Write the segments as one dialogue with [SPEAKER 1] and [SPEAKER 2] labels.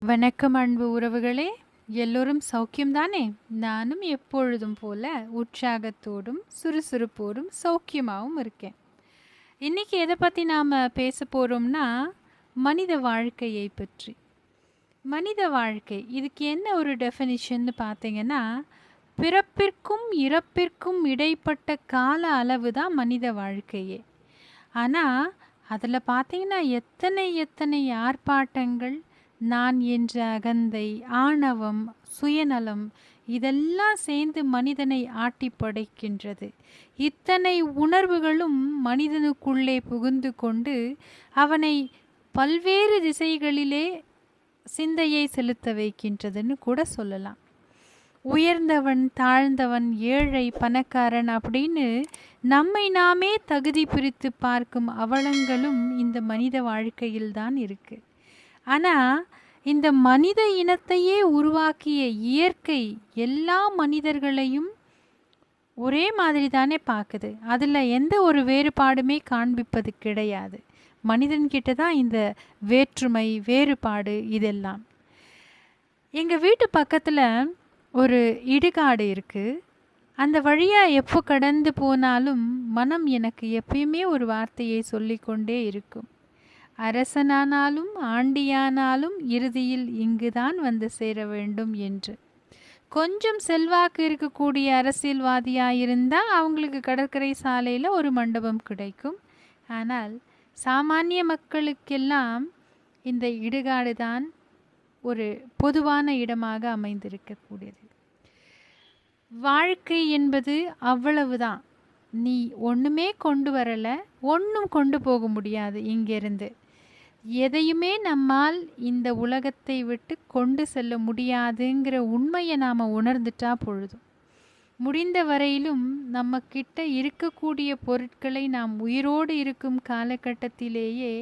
[SPEAKER 1] வணக்கம் அன்பு உறவுகளே, எல்லோரும் சௌக்கியம்தானே? நானும் எப்பொழுதும் போல உற்சாகத்தோடும் சுறுசுறுப்போடும் சௌக்கியமாகவும் இருக்கேன். இன்னைக்கு எதை பற்றி நாம் பேச போகிறோம்னா, மனித வாழ்க்கையை பற்றி. மனித வாழ்க்கை இதுக்கு என்ன ஒரு டெஃபினிஷன்னு பார்த்தீங்கன்னா, பிறப்பிற்கும் இறப்பிற்கும் இடைப்பட்ட கால அளவு தான் மனித வாழ்க்கையே. ஆனால் அதில் பார்த்தீங்கன்னா எத்தனை எத்தனை ஆர்ப்பாட்டங்கள், நான் என்ற அகந்தை, ஆணவம், சுயநலம் இதெல்லாம் சேர்ந்து மனிதனை ஆட்டி படைக்கின்றது. இத்தனை உணர்வுகளும் மனிதனுக்குள்ளே புகுந்து கொண்டு அவனை பல்வேறு திசைகளிலே சிந்தையை செலுத்த வைக்கின்றதுன்னு கூட சொல்லலாம். உயர்ந்தவன், தாழ்ந்தவன், ஏழை, பணக்காரன் அப்படின்னு நம்மை நாமே தகுதி பிரித்து பார்க்கும் அவலங்களும் இந்த மனித வாழ்க்கையில்தான் இருக்கு. ஆனால் இந்த மனித இனத்தையே உருவாக்கிய இயற்கை எல்லா மனிதர்களையும் ஒரே மாதிரி தானே பார்க்குது. அதில் எந்த ஒரு வேறுபாடுமே காண்பிப்பது கிடையாது. மனிதன்கிட்ட தான் இந்த வேற்றுமை, வேறுபாடு இதெல்லாம். எங்கள் வீட்டு பக்கத்தில் ஒரு இடுகாடு இருக்குது. அந்த வழியாக எப்போ கடந்து போனாலும் மனம் எனக்கு எப்பயுமே ஒரு வார்த்தையை சொல்லிக்கொண்டே இருக்கும். அரசனானாலும் ஆண்டியானாலும் இறுதியில் இங்குதான் வந்து சேர வேண்டும் என்று. கொஞ்சம் செல்வாக்கு இருக்கக்கூடிய அரசியல்வாதியாயிருந்தால் அவங்களுக்கு கடற்கரை சாலையில் ஒரு மண்டபம் கிடைக்கும். ஆனால் சாமானிய மக்களுக்கெல்லாம் இந்த இடுகாடு தான் ஒரு பொதுவான இடமாக அமைந்திருக்கக்கூடியது. வாழ்க்கை என்பது அவ்வளவுதான். நீ ஒன்றுமே கொண்டு வரலை, ஒன்றும் கொண்டு போக முடியாது. இங்கிருந்து எதையுமே நம்மால் இந்த உலகத்தை விட்டு கொண்டு செல்ல முடியாதுங்கிற உண்மையை நாம் உணர்ந்துட்டா பொழுதும், முடிந்த வரையிலும் நம்ம கிட்ட இருக்கக்கூடிய பொருட்களை நாம் உயிரோடு இருக்கும் காலகட்டத்திலேயே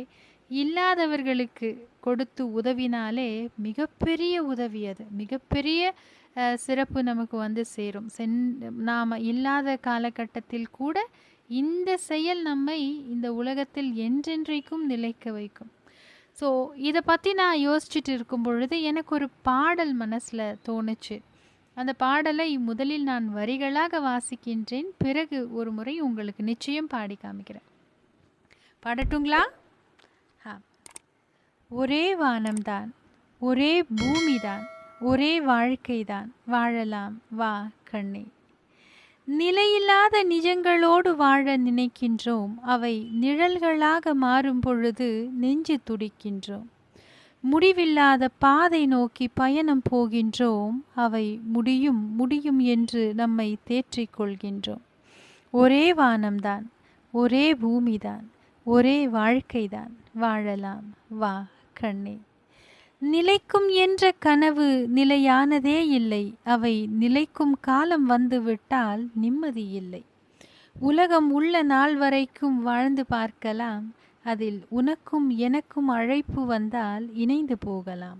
[SPEAKER 1] இல்லாதவர்களுக்கு கொடுத்து உதவினாலே மிகப்பெரிய உதவி. அது மிகப்பெரிய சிறப்பு நமக்கு வந்து சேரும். நாம் இல்லாத காலகட்டத்தில் கூட இந்த செயல் நம்மை இந்த உலகத்தில் என்றென்றைக்கும் நிலைக்க வைக்கும். ஸோ இதை பற்றி நான் யோசிச்சுட்டு இருக்கும் பொழுது எனக்கு ஒரு பாடல் மனசில் தோணுச்சு. அந்த பாடலை முதலில் நான் வரிகளாக வாசிக்கின்றேன், பிறகு ஒரு முறை உங்களுக்கு நிச்சயம் பாடி காமிக்கிறேன். பாடட்டுங்களா? ஒரே வானம்தான், ஒரே பூமிதான், ஒரே வாழ்க்கைதான், வாழலாம் வா கண்ணே. நிலையில்லாத நிஜங்களோடு வாழ நினைக்கின்றோம், அவை நிழல்களாக மாறும் பொழுது நெஞ்சு துடிக்கின்றோம். முடிவில்லாத பாதை நோக்கி பயணம் போகின்றோம், அவை முடியும் முடியும் என்று நம்மை தேற்றிக் கொள்கின்றோம். ஒரே வானம்தான், ஒரே பூமிதான், ஒரே வாழ்க்கைதான், வாழலாம் வா கண்ணே. நிலைக்கும் என்ற கனவு நிலையானதே இல்லை, அவை நிலைக்கும் காலம் வந்துவிட்டால் நிம்மதி இல்லை. உலகம் உள்ள நாள் வரைக்கும் வாழ்ந்து பார்க்கலாம், அதில் உனக்கும் எனக்கும் அழைப்பு வந்தால் இணைந்து போகலாம்.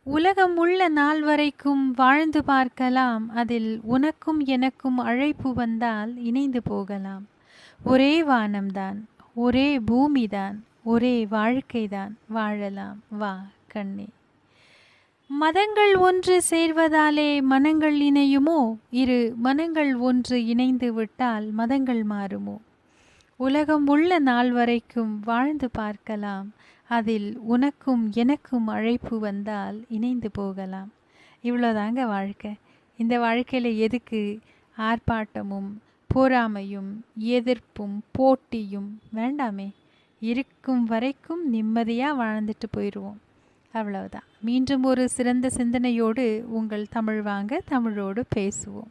[SPEAKER 1] உலகம் உள்ள நாள் வரைக்கும் வாழ்ந்து பார்க்கலாம், அதில் உனக்கும் எனக்கும் அழைப்பு வந்தால் இணைந்து போகலாம். ஒரே வானம்தான், ஒரே பூமிதான், ஒரே வாழ்க்கைதான், வாழலாம் வா கண்ணே. மதங்கள் ஒன்று சேர்வதாலே மனங்கள் இணையுமோ? இரு மனங்கள் ஒன்று இணைந்து விட்டால் மதங்கள் மாறுமோ? உலகம் உள்ள நாள் வரைக்கும் வாழ்ந்து பார்க்கலாம், அதில் உனக்கும் எனக்கும் அழைப்பு வந்தால் இணைந்து போகலாம். இவ்வளோதாங்க வாழ்க்கை. இந்த வாழ்க்கையில் எதுக்கு ஆர்ப்பாட்டமும் பொறாமையும் எதிர்ப்பும் போட்டியும் வேண்டாமே. இருக்கும் வரைக்கும் நிம்மதியாக வாழ்ந்துட்டு போயிடுவோம். அவ்வளவுதான். மீண்டும் ஒரு சிறந்த சிந்தனையோடு உங்கள் தமிழ் வாங்க, தமிழோடு பேசுவோம்.